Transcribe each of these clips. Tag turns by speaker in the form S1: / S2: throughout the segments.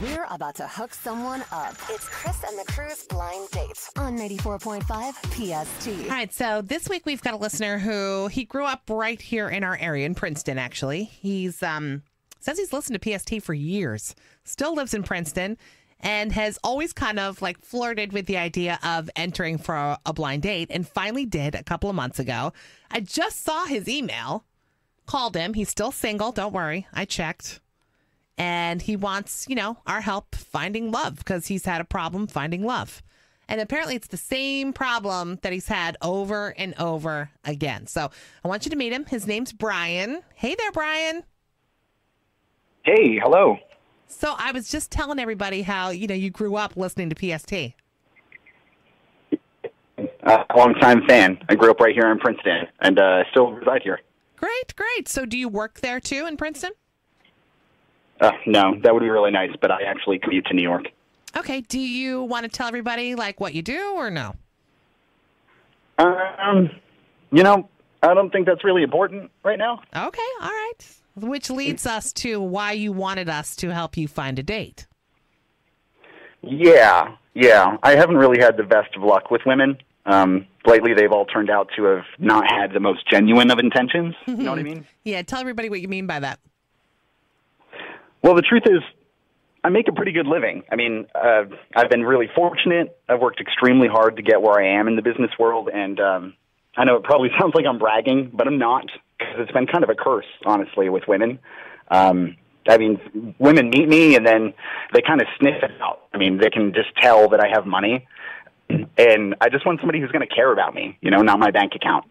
S1: We're about to hook someone up. It's Chris and the Crew's Blind Date on 94.5 PST.
S2: All right, so this week we've got a listener who he grew up right here in our area in Princeton, actually. He's says he's listened to PST for years, still lives in Princeton, and has always kind of like flirted with the idea of entering for a blind date, and finally did a couple of months ago. I just saw his email, called him. He's still single, don't worry. I checked. And he wants, our help finding love because he's had a problem finding love. And apparently it's the same problem that he's had over and over again. So I want you to meet him. His name's Brian. Hey there, Brian.
S3: Hey, hello.
S2: So I was just telling everybody how, you grew up listening to PST.
S3: A long-time fan. I grew up right here in Princeton and still reside here.
S2: Great. So do you work there too in Princeton?
S3: No, that would be really nice, but I actually commute to New York.
S2: Okay. Do you want to tell everybody like what you do or no?
S3: I don't think that's really important right now.
S2: Okay. All right. Which leads us to why you wanted us to help you find a date.
S3: Yeah. I haven't really had the best of luck with women. Lately, they've all turned out to have not had the most genuine of intentions. You know what I mean?
S2: Yeah. Tell everybody what you mean by that.
S3: Well, the truth is, I make a pretty good living. I mean, I've been really fortunate. I've worked extremely hard to get where I am in the business world, and I know it probably sounds like I'm bragging, but I'm not, because it's been kind of a curse, honestly, with women. Women meet me, and then they kind of sniff it out. I mean, they can just tell that I have money, and I just want somebody who's going to care about me, not my bank account.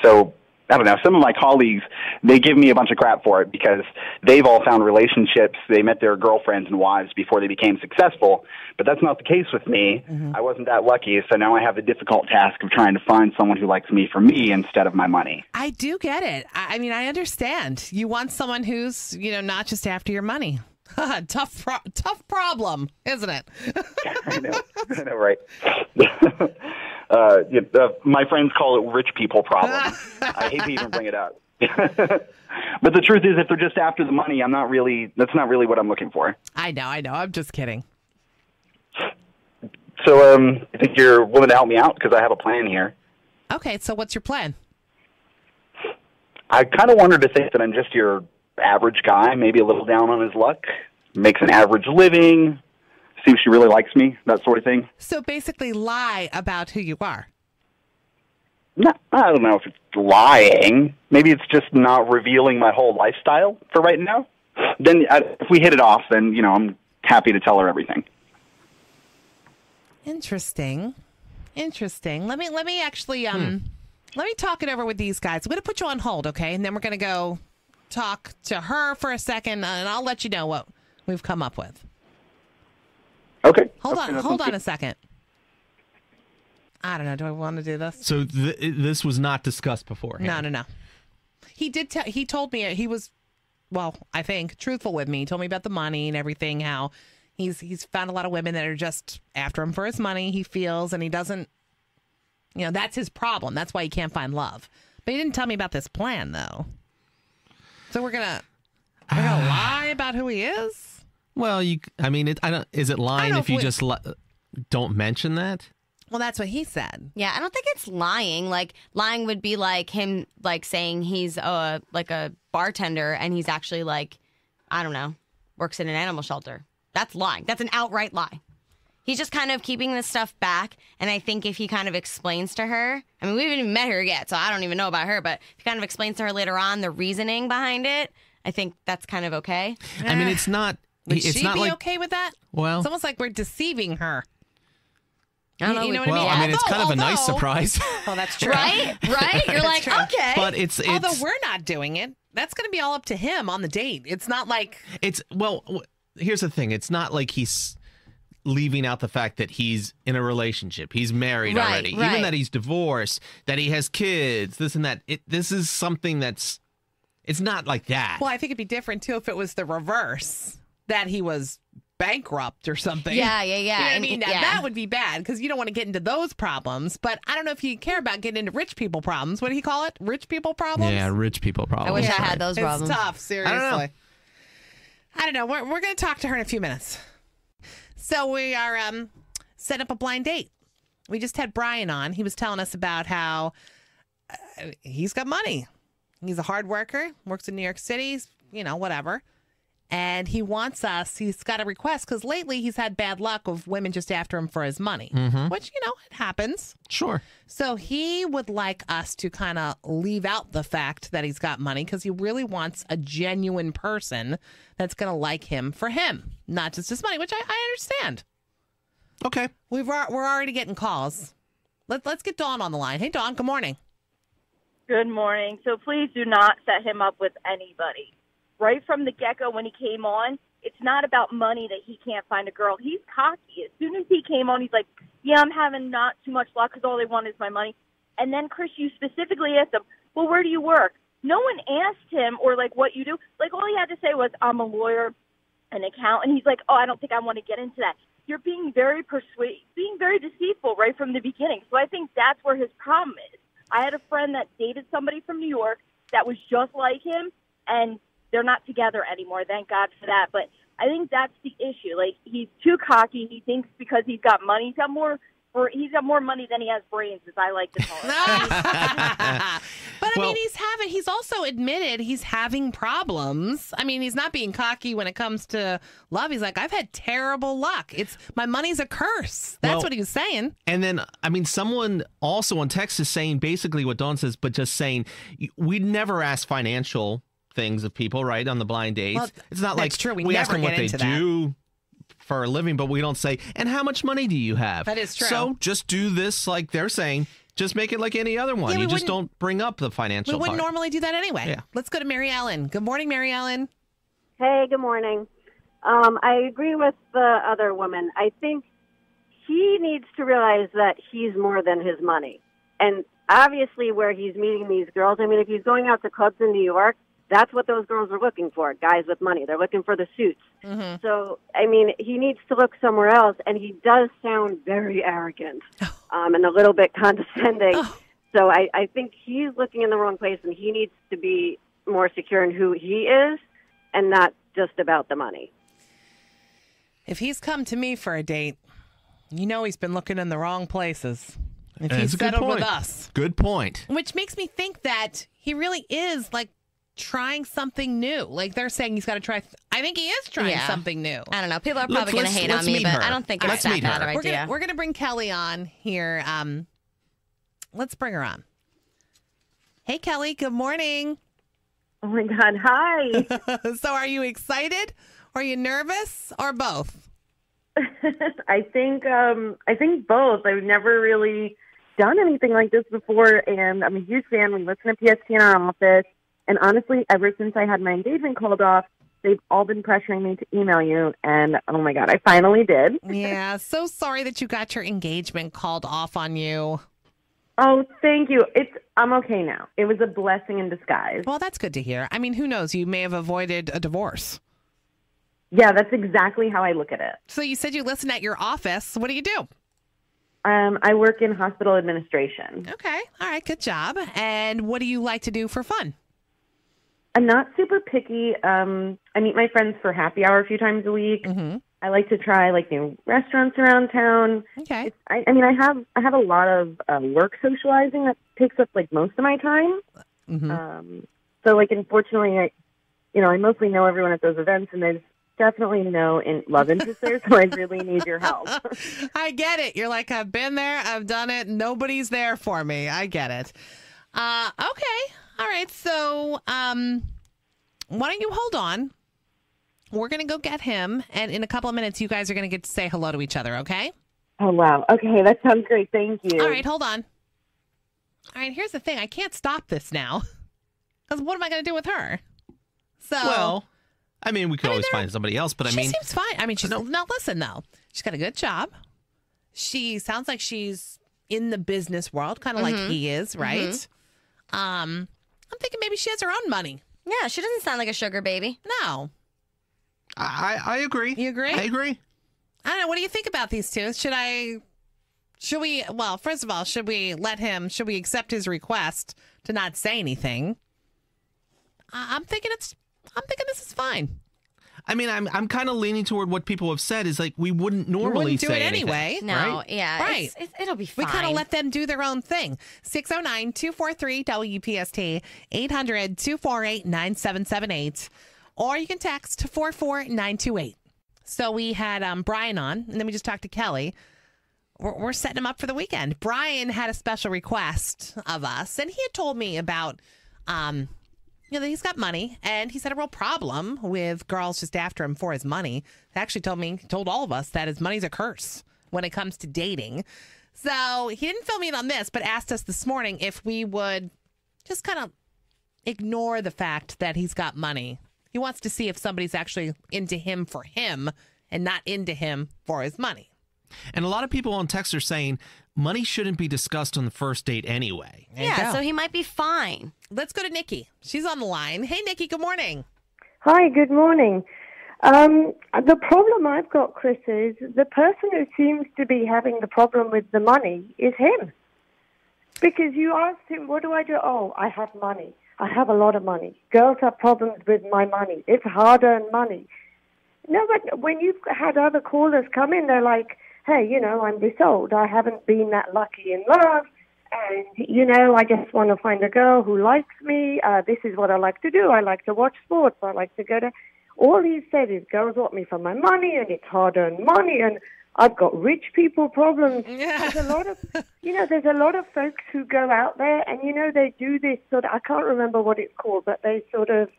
S3: So I don't know, some of my colleagues, they give me a bunch of crap for it because they've all found relationships. They met their girlfriends and wives before they became successful. But that's not the case with me. I wasn't that lucky, so now I have the difficult task of trying to find someone who likes me for me instead of my money.
S2: I do get it. I understand. You want someone who's, not just after your money. Tough problem, isn't it?
S3: I know, right? My friends call it rich people problem. I hate to even bring it up. But the truth is, if they're just after the money, that's not really what I'm looking for.
S2: I know. I'm just kidding.
S3: So I think you're willing to help me out because I have a plan here.
S2: Okay, so what's your plan?
S3: I kind of wanted to think that I'm just your average guy, maybe a little down on his luck, makes an average living, see if she really likes me, that sort of thing.
S2: So basically lie about who you are.
S3: No, I don't know if it's lying. Maybe it's just not revealing my whole lifestyle for right now. Then if we hit it off, then, I'm happy to tell her everything.
S2: Interesting. Let me actually, let me talk it over with these guys. I'm going to put you on hold, okay? And then we're going to go talk to her for a second, and I'll let you know what we've come up with.
S3: Okay.
S2: Hold on a second. I don't know. Do I want to do this?
S4: So this was not discussed beforehand?
S2: No. He did. He told me he was, I think, truthful with me. He told me about the money and everything, how he's found a lot of women that are just after him for his money, he feels, and he doesn't, that's his problem. That's why he can't find love. But he didn't tell me about this plan, though. So we're gonna lie about who he is?
S4: Well, is it lying if you just don't mention that?
S2: Well, that's what he said.
S5: Yeah, I don't think it's lying. Like, lying would be like him, like, saying he's like a bartender and he's actually like, I don't know, works in an animal shelter. That's lying. That's an outright lie. He's just kind of keeping this stuff back, and I think if he kind of explains to her, we haven't even met her yet, so I don't even know about her, but if he kind of explains to her later on the reasoning behind it, I think that's kind of okay.
S4: It's not...
S2: Would
S4: it's
S2: she
S4: not
S2: be
S4: like,
S2: okay with that?
S4: Well...
S2: It's almost like we're deceiving her.
S5: I don't know.
S2: You know what I mean?
S4: It's kind of a nice surprise.
S2: Oh, that's true.
S5: Right? You're like,
S2: true.
S5: Okay.
S4: But it's...
S2: Although we're not doing it, that's going to be all up to him on the date. It's not like...
S4: Here's the thing. It's not like he's leaving out the fact that he's in a relationship. He's married already.
S5: Right.
S4: Even that he's divorced, that he has kids, this and that. This is something that's... It's not like that.
S2: Well, I think it'd be different, too, if it was the reverse, that he was bankrupt or something.
S5: Yeah.
S2: You know what I mean? Now, that would be bad because you don't want to get into those problems. But I don't know if you care about getting into rich people problems. What do you call it? Rich people problems?
S4: Yeah, rich people problems.
S5: I wish I had those problems.
S2: It's tough, seriously. I don't know. We're going to talk to her in a few minutes. So we are setting up a blind date. We just had Brian on. He was telling us about how he's got money. He's a hard worker, works in New York City, whatever. And he wants us, he's got a request because lately he's had bad luck of women just after him for his money, which, it happens.
S4: Sure.
S2: So he would like us to kind of leave out the fact that he's got money because he really wants a genuine person that's going to like him for him, not just his money, which I understand.
S4: Okay.
S2: We're already getting calls. Let's get Dawn on the line. Hey, Dawn, good morning.
S6: Good morning. So please do not set him up with anybody. Right from the get-go when he came on, it's not about money that he can't find a girl. He's cocky. As soon as he came on, he's like, yeah, I'm having not too much luck because all they want is my money. And then, Chris, you specifically asked him, well, where do you work? No one asked him or, what you do. All he had to say was, I'm a lawyer, an accountant. He's like, oh, I don't think I want to get into that. You're being very being very deceitful right from the beginning. So I think that's where his problem is. I had a friend that dated somebody from New York that was just like him, and they're not together anymore. Thank God for that. But I think that's the issue. He's too cocky. He thinks because he's got money, he's got more money than he has brains, as I like to call it.
S2: But he's also admitted he's having problems. I mean, he's not being cocky when it comes to love. He's like, I've had terrible luck. My money's a curse. That's what he was saying.
S4: And then, someone also on text is saying basically what Dawn says, but just saying, we never ask financial things of people, right, on the blind dates. Well, it's not like
S2: true.
S4: We ask them what they do for a living, but we don't say, and how much money do you have?
S2: That is true.
S4: So just do this like they're saying. Just make it like any other one. You just don't bring up the financial part.
S2: We wouldn't normally do that anyway.
S4: Yeah.
S2: Let's go to Mary Ellen. Good morning, Mary Ellen.
S7: Hey, good morning. I agree with the other woman. I think he needs to realize that he's more than his money. And obviously where he's meeting these girls, if he's going out to clubs in New York, that's what those girls are looking for, guys with money. They're looking for the suits. Mm-hmm. So, he needs to look somewhere else, and he does sound very arrogant and a little bit condescending. Oh. So I think he's looking in the wrong place, and he needs to be more secure in who he is and not just about the money.
S2: If he's come to me for a date, he's been looking in the wrong places. If he's settled with us.
S4: Good point.
S2: Which makes me think that he really is, trying something new. They're saying he's got to try. I think he is trying something new.
S5: I don't know. People are probably going to hate on me, but I don't think it's that bad of an idea.
S2: We're going to bring Kelly on here. Let's bring her on. Hey, Kelly. Good morning.
S7: Oh, my God. Hi.
S2: So are you excited? Are you nervous? Or both?
S7: I think both. I've never really done anything like this before, and I'm a huge fan. We listen to PST in our office. And honestly, ever since I had my engagement called off, they've all been pressuring me to email you. And oh my God, I finally did.
S2: Yeah, so sorry that you got your engagement called off on you.
S7: Oh, thank you. I'm okay now. It was a blessing in disguise.
S2: Well, that's good to hear. Who knows? You may have avoided a divorce.
S7: Yeah, that's exactly how I look at it.
S2: So you said you listen at your office. What do you do?
S7: I work in hospital administration.
S2: Okay. All right. Good job. And what do you like to do for fun?
S7: I'm not super picky. I meet my friends for happy hour a few times a week. Mm-hmm. I like to try new restaurants around town.
S2: Okay.
S7: I have a lot of work socializing that takes up most of my time. Mm-hmm. So unfortunately, I mostly know everyone at those events, and there's definitely no love interest there. So I really need your help.
S2: I get it. You're like, I've been there, I've done it. Nobody's there for me. I get it. Okay. All right, so why don't you hold on? We're going to go get him, and in a couple of minutes, you guys are going to get to say hello to each other, okay?
S7: Oh, wow. Okay, that sounds great. Thank you.
S2: All right, hold on. All right, here's the thing. I can't stop this now, because what am I going to do with her? So,
S4: well, we could always find somebody else, but
S2: she seems fine. She's now listen, though. She's got a good job. She sounds like she's in the business world, kind of like he is, right? Mm-hmm. I'm thinking maybe she has her own money.
S5: Yeah, she doesn't sound like a sugar baby.
S2: No.
S4: I agree.
S2: You agree?
S4: I agree.
S2: I don't know. What do you think about these two? Should we, first of all, should we accept his request to not say anything? I'm thinking this is fine.
S4: I mean, I'm kind of leaning toward what people have said is like we wouldn't normally
S2: wouldn't do
S4: say
S2: it
S4: anything,
S2: anyway.
S5: No,
S4: right?
S5: yeah.
S2: Right.
S5: It'll be fine.
S2: We kind of let them do their own thing. 609-243-WPST, 800-248-9778. Or you can text 44928. So we had Brian on, and then we just talked to Kelly. We're setting him up for the weekend. Brian had a special request of us, and he had told me about, that he's got money, and he's had a real problem with girls just after him for his money. He actually told all of us that his money's a curse when it comes to dating. So he didn't fill me in on this, but asked us this morning if we would just kind of ignore the fact that he's got money. He wants to see if somebody's actually into him for him and not into him for his money.
S4: And a lot of people on text are saying money shouldn't be discussed on the first date anyway.
S5: Yeah, so he might be fine.
S2: Let's go to Nikki. She's on the line. Hey, Nikki, good morning.
S8: Hi, good morning. The problem I've got, Chris, is the person who seems to be having the problem with the money is him. Because you asked him, what do I do? Oh, I have money. I have a lot of money. Girls have problems with my money. It's hard-earned money. No, but when you've had other callers come in, they're like, hey, I'm this old. I haven't been that lucky in love. And, I just want to find a girl who likes me. This is what I like to do. I like to watch sports. I like to go to... All he said is girls want me for my money, and it's hard-earned money, and I've got rich people problems.
S2: Yeah.
S8: There's a lot of, there's a lot of folks who go out there and, they do this sort of, I can't remember what it's called, but they sort of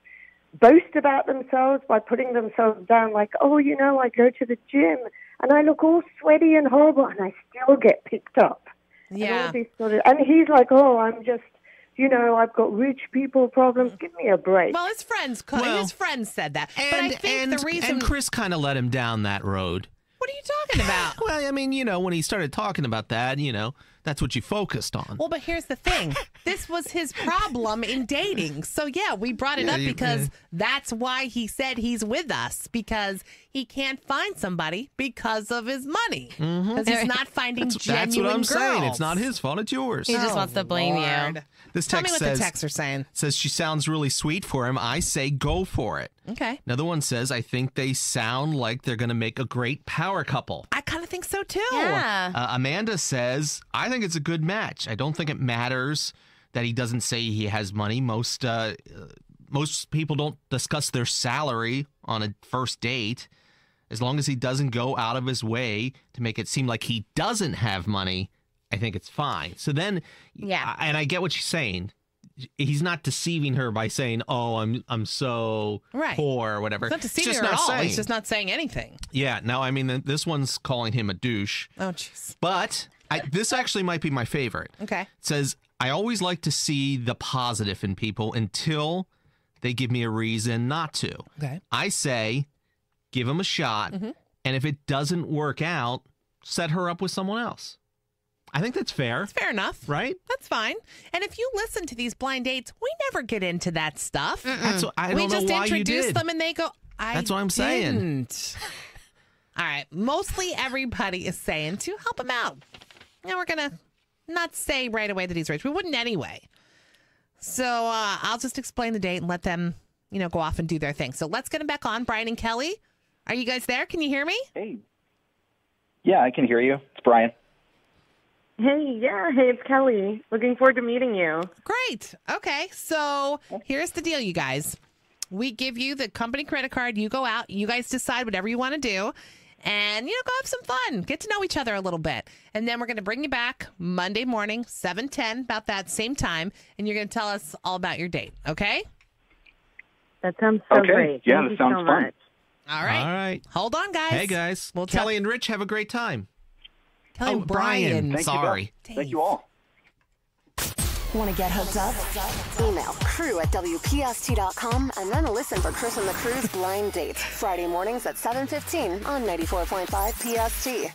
S8: boast about themselves by putting themselves down like, oh, I go to the gym and I look all sweaty and horrible and I still get picked up.
S2: Yeah.
S8: And, all this sort of, and he's like, oh, I'm just, I've got rich people problems. Give me a break.
S2: Well, his friends said that. But I think the reason...
S4: And Chris kind of led him down that road.
S2: What are you talking about?
S4: Well, I mean, when he started talking about that, that's what you focused on.
S2: Well, but here's the thing. This was his problem in dating. So, yeah, we brought it up because that's why he said he's with us, because he can't find somebody because of his money. Because he's not finding genuine
S4: That's what I'm
S2: girls.
S4: saying. It's not his fault. It's yours.
S5: He just wants to blame you.
S4: This
S2: Tell me
S4: text
S2: what
S4: says,
S2: the texts are saying.
S4: Says she sounds really sweet for him. I say go for it.
S2: Okay.
S4: Another one says, I think they sound like they're going to make a great power couple.
S2: I kind of think so, too.
S5: Yeah.
S4: Amanda says, I think it's a good match. I don't think it matters that he doesn't say he has money. Most people don't discuss their salary on a first date. As long as he doesn't go out of his way to make it seem like he doesn't have money, I think it's fine. So then, and I get what she's saying. He's not deceiving her by saying, "Oh, I'm so poor" or whatever.
S2: It's not deceiving her at all. He's just not saying anything.
S4: Yeah. No, I mean, this one's calling him a douche.
S2: Oh, jeez.
S4: But this actually might be my favorite.
S2: Okay.
S4: It says, I always like to see the positive in people until they give me a reason not to.
S2: Okay.
S4: I say, give them a shot. And if it doesn't work out, set her up with someone else. I think that's fair.
S2: It's fair enough.
S4: Right?
S2: That's fine. And if you listen to these blind dates, we never get into that stuff.
S4: That's what, I don't know why you did.
S2: We just introduce them and they go,
S4: That's what I'm saying.
S2: Didn't. All right. Mostly everybody is saying to help him out. Now we're going to not say right away that he's rich. We wouldn't anyway. So I'll just explain the date and let them, go off and do their thing. So let's get them back on. Brian and Kelly, are you guys there? Can you hear me?
S3: Hey. Yeah, I can hear you. It's Brian.
S8: Hey, it's Kelly. Looking forward to meeting you.
S2: Great. Okay, so here's the deal, you guys. We give you the company credit card. You go out. You guys decide whatever you want to do. And, go have some fun. Get to know each other a little bit. And then we're going to bring you back Monday morning, 7:10, about that same time. And you're going to tell us all about your date, okay?
S8: That sounds so great.
S3: Yeah,
S8: Thank
S3: that
S8: you
S3: sounds
S8: so
S3: fun.
S8: much.
S2: All right.
S4: All right.
S2: Hold on, guys.
S4: Hey, guys. Kelly and Rich have a great time.
S2: Kelly and Brian.
S3: Thank
S4: Sorry.
S3: You, Thank you all.
S1: Want to get hooked up? Email crew@WPST.com and then listen for Chris and the Crew's Blind Date. Friday mornings at 7:15 on 94.5 PST.